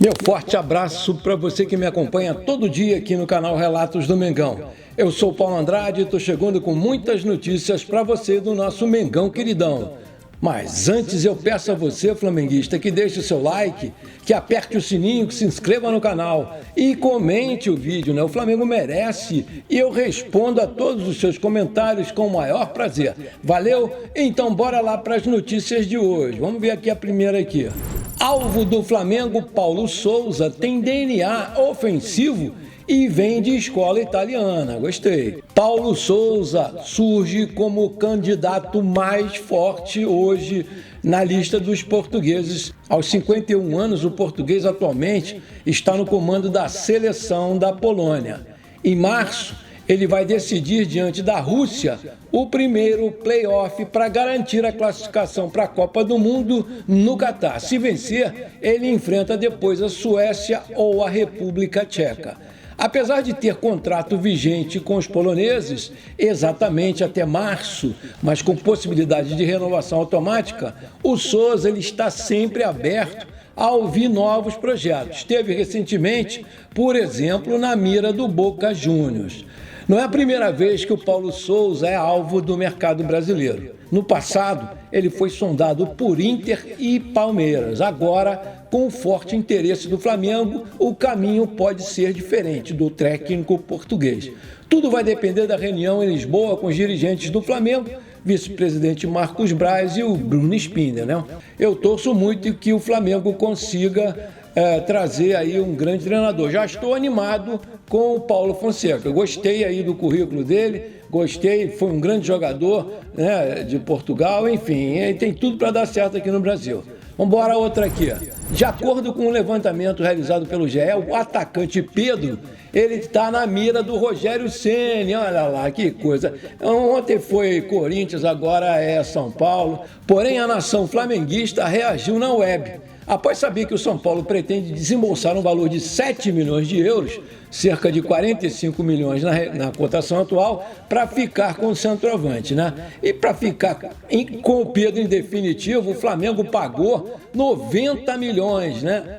Meu forte abraço para você que me acompanha todo dia aqui no canal Relatos do Mengão. Eu sou o Paulo Andrade e estou chegando com muitas notícias para você do nosso Mengão queridão. Mas antes eu peço a você, flamenguista, que deixe o seu like, que aperte o sininho, que se inscreva no canal e comente o vídeo, né? O Flamengo merece e eu respondo a todos os seus comentários com o maior prazer. Valeu? Então bora lá para as notícias de hoje. Vamos ver aqui a primeira aqui. Alvo do Flamengo, Paulo Souza, tem DNA ofensivo e vem de escola italiana. Gostei. Paulo Souza surge como o candidato mais forte hoje na lista dos portugueses. Aos 51 anos, o português atualmente está no comando da seleção da Polônia. Em março, ele vai decidir diante da Rússia o primeiro play-off para garantir a classificação para a Copa do Mundo no Catar. Se vencer, ele enfrenta depois a Suécia ou a República Tcheca. Apesar de ter contrato vigente com os poloneses, exatamente até março, mas com possibilidade de renovação automática, o Souza ele está sempre aberto a ouvir novos projetos. Esteve recentemente, por exemplo, na mira do Boca Juniors. Não é a primeira vez que o Paulo Souza é alvo do mercado brasileiro. No passado, ele foi sondado por Inter e Palmeiras. Agora, com o forte interesse do Flamengo, o caminho pode ser diferente do técnico português. Tudo vai depender da reunião em Lisboa com os dirigentes do Flamengo, vice-presidente Marcos Braz e o Bruno Spindler, né? Eu torço muito que o Flamengo consiga trazer aí um grande treinador. Já estou animado com o Paulo Fonseca. Gostei aí do currículo dele, gostei, foi um grande jogador, né, de Portugal, enfim, tem tudo para dar certo aqui no Brasil. Vamos embora, outra aqui. De acordo com um levantamento realizado pelo GE, o atacante Pedro, ele está na mira do Rogério Ceni. Olha lá, que coisa. Ontem foi Corinthians, agora é São Paulo. Porém, a nação flamenguista reagiu na web. Após saber que o São Paulo pretende desembolsar um valor de 7 milhões de euros, cerca de 45 milhões na cotação atual, para ficar com o centroavante, né? E para ficar com o Pedro em definitivo, o Flamengo pagou 90 milhões, né?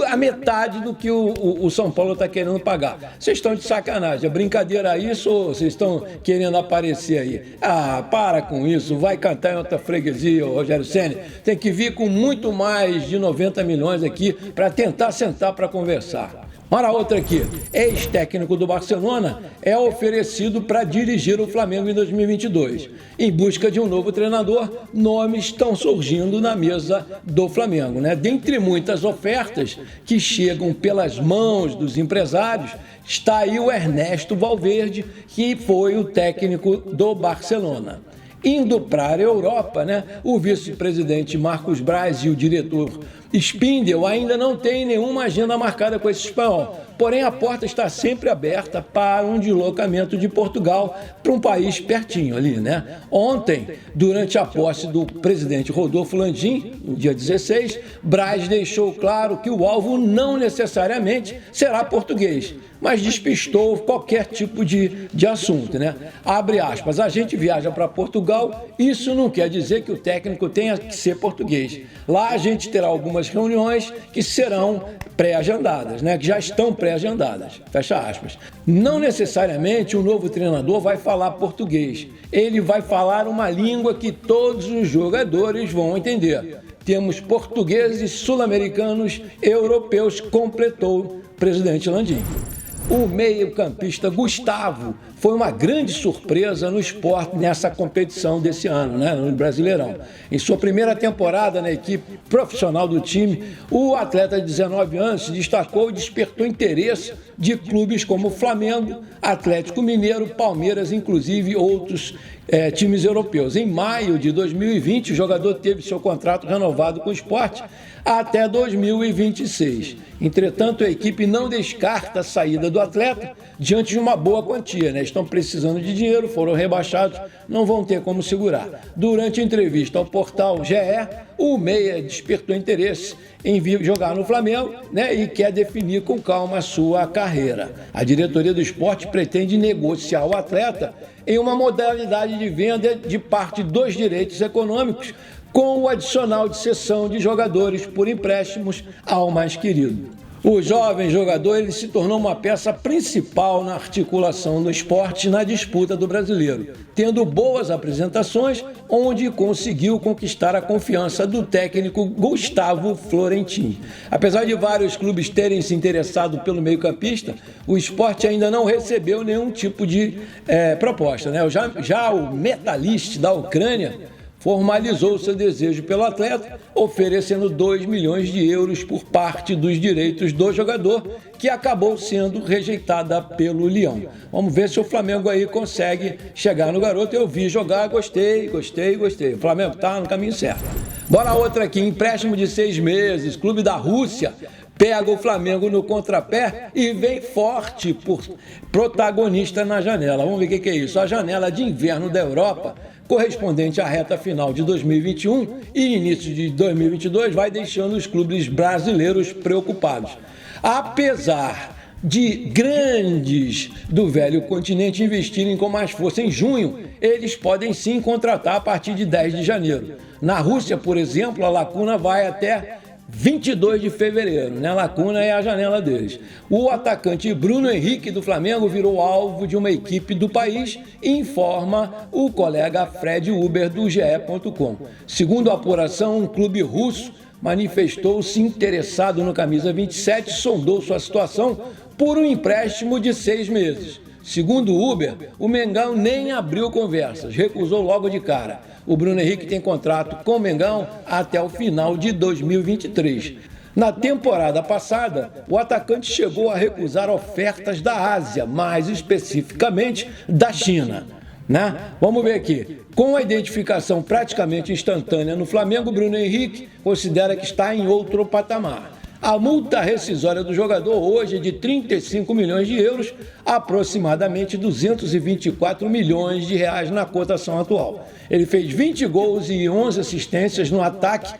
A metade do que o São Paulo está querendo pagar. Vocês estão de sacanagem, é brincadeira isso ou vocês estão querendo aparecer aí? Ah, para com isso, vai cantar em outra freguesia, Rogério Ceni. Tem que vir com muito mais de 90 milhões aqui para tentar sentar para conversar. Para outra aqui, ex-técnico do Barcelona é oferecido para dirigir o Flamengo em 2022. Em busca de um novo treinador, nomes estão surgindo na mesa do Flamengo, né? Dentre muitas ofertas que chegam pelas mãos dos empresários, está aí o Ernesto Valverde, que foi o técnico do Barcelona. Indo para a Europa, né, o vice-presidente Marcos Braz e o diretor Spindel ainda não têm nenhuma agenda marcada com esse espanhol. Porém, a porta está sempre aberta para um deslocamento de Portugal para um país pertinho ali, né? Ontem, durante a posse do presidente Rodolfo Landim, no dia 16, Braz deixou claro que o alvo não necessariamente será português, mas despistou qualquer tipo de assunto, né? Abre aspas, a gente viaja para Portugal, isso não quer dizer que o técnico tenha que ser português. Lá a gente terá algumas reuniões que serão pré-agendadas, né? Que já estão pré-agendadas, fecha aspas. Não necessariamente o novo treinador vai falar português, ele vai falar uma língua que todos os jogadores vão entender. Temos portugueses, sul-americanos, europeus, completou o presidente Landim. O meio-campista Gustavo foi uma grande surpresa no esporte nessa competição desse ano, né, no Brasileirão. Em sua primeira temporada na equipe profissional do time, o atleta de 19 anos se destacou e despertou interesse de clubes como Flamengo, Atlético Mineiro, Palmeiras, inclusive outros times europeus. Em maio de 2020, o jogador teve seu contrato renovado com o Sport até 2026. Entretanto, a equipe não descarta a saída do atleta diante de uma boa quantia, né? Estão precisando de dinheiro, foram rebaixados, não vão ter como segurar. Durante a entrevista ao portal GE, o meia despertou interesse em vir jogar no Flamengo, né, e quer definir com calma a sua carreira. A diretoria do esporte pretende negociar o atleta em uma modalidade de venda de parte dos direitos econômicos com o adicional de cessão de jogadores por empréstimos ao mais querido. O jovem jogador ele se tornou uma peça principal na articulação do esporte na disputa do Brasileiro, tendo boas apresentações, onde conseguiu conquistar a confiança do técnico Gustavo Florentin. Apesar de vários clubes terem se interessado pelo meio-campista, o Sport ainda não recebeu nenhum tipo de proposta, né? Já o Metalist da Ucrânia formalizou seu desejo pelo atleta, oferecendo 2 milhões de euros por parte dos direitos do jogador, que acabou sendo rejeitada pelo Lyon. Vamos ver se o Flamengo aí consegue chegar no garoto. Eu vi jogar, gostei. O Flamengo está no caminho certo. Bora outra aqui, empréstimo de 6 meses, clube da Rússia pega o Flamengo no contrapé e vem forte por protagonista na janela. Vamos ver o que é isso. A janela de inverno da Europa, correspondente à reta final de 2021 e início de 2022, vai deixando os clubes brasileiros preocupados. Apesar de grandes do velho continente investirem com mais força em junho, eles podem sim contratar a partir de 10 de janeiro. Na Rússia, por exemplo, a lacuna vai até 22 de fevereiro, né? A lacuna é a janela deles. O atacante Bruno Henrique do Flamengo virou alvo de uma equipe do país, informa o colega Fred Uber do GE.com. Segundo a apuração, um clube russo manifestou-se interessado no camisa 27 e sondou sua situação por um empréstimo de 6 meses. Segundo o Uber, o Mengão nem abriu conversas, recusou logo de cara. O Bruno Henrique tem contrato com o Mengão até o final de 2023. Na temporada passada, o atacante chegou a recusar ofertas da Ásia, mais especificamente da China, né? Vamos ver aqui. Com a identificação praticamente instantânea no Flamengo, Bruno Henrique considera que está em outro patamar. A multa rescisória do jogador hoje é de 35 milhões de euros, aproximadamente 224 milhões de reais na cotação atual. Ele fez 20 gols e 11 assistências no ataque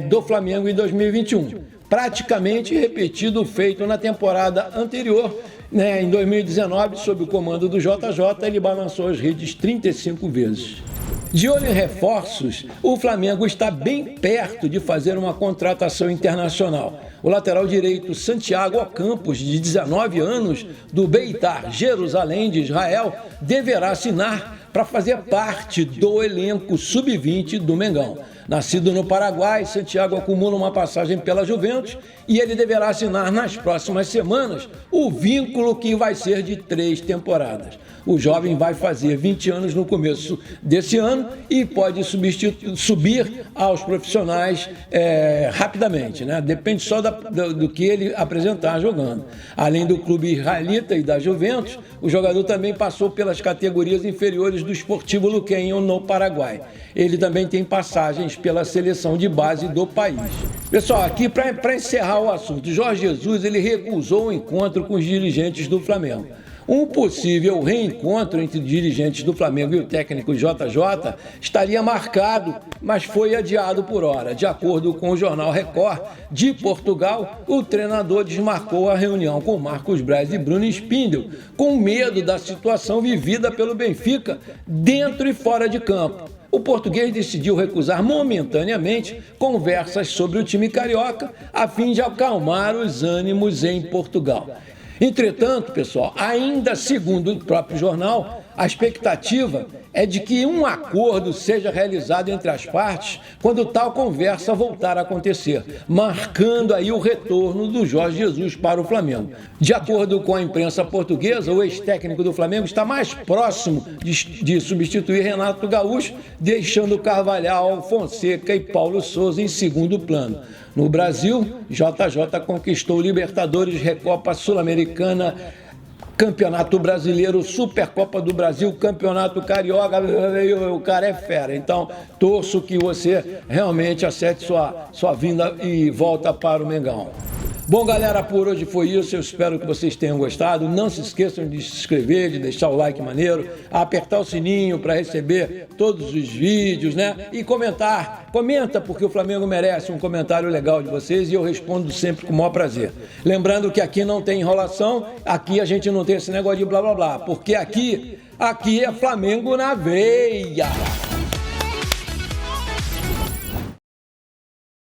do Flamengo em 2021, praticamente repetido o feito na temporada anterior, né? Em 2019, sob o comando do JJ, ele balançou as redes 35 vezes. De olho em reforços, o Flamengo está bem perto de fazer uma contratação internacional. O lateral direito Santiago Ocampos, de 19 anos, do Beitar Jerusalém de Israel, deverá assinar para fazer parte do elenco sub-20 do Mengão. Nascido no Paraguai, Santiago acumula uma passagem pela Juventus e ele deverá assinar nas próximas semanas o vínculo que vai ser de 3 temporadas. O jovem vai fazer 20 anos no começo desse ano e pode subir aos profissionais rapidamente, né? Depende só do que ele apresentar jogando. Além do clube israelita e da Juventus, o jogador também passou pelas categorias inferiores do Sportivo Luquenho no Paraguai. Ele também tem passagens pela seleção de base do país. Pessoal, aqui para encerrar o assunto, Jorge Jesus ele recusou o encontro com os dirigentes do Flamengo. Um possível reencontro entre dirigentes do Flamengo e o técnico JJ estaria marcado, mas foi adiado por hora. De acordo com o jornal Record de Portugal, o treinador desmarcou a reunião com Marcos Braz e Bruno Spindel, com medo da situação vivida pelo Benfica dentro e fora de campo. O português decidiu recusar momentaneamente conversas sobre o time carioca, a fim de acalmar os ânimos em Portugal. Entretanto, pessoal, ainda segundo o próprio jornal, a expectativa é de que um acordo seja realizado entre as partes quando tal conversa voltar a acontecer, marcando aí o retorno do Jorge Jesus para o Flamengo. De acordo com a imprensa portuguesa, o ex-técnico do Flamengo está mais próximo de substituir Renato Gaúcho, deixando Carvalhal, Fonseca e Paulo Souza em segundo plano. No Brasil, JJ conquistou Libertadores, Recopa Sul-Americana, Campeonato Brasileiro, Supercopa do Brasil, Campeonato Carioca, o cara é fera. Então, torço que você realmente acerte sua vinda e volta para o Mengão. Bom, galera, por hoje foi isso. Eu espero que vocês tenham gostado. Não se esqueçam de se inscrever, de deixar o like maneiro, apertar o sininho para receber todos os vídeos, né? E comentar. Comenta, porque o Flamengo merece um comentário legal de vocês e eu respondo sempre com o maior prazer. Lembrando que aqui não tem enrolação, aqui a gente não tem esse negócio de blá blá blá, porque aqui é Flamengo na veia.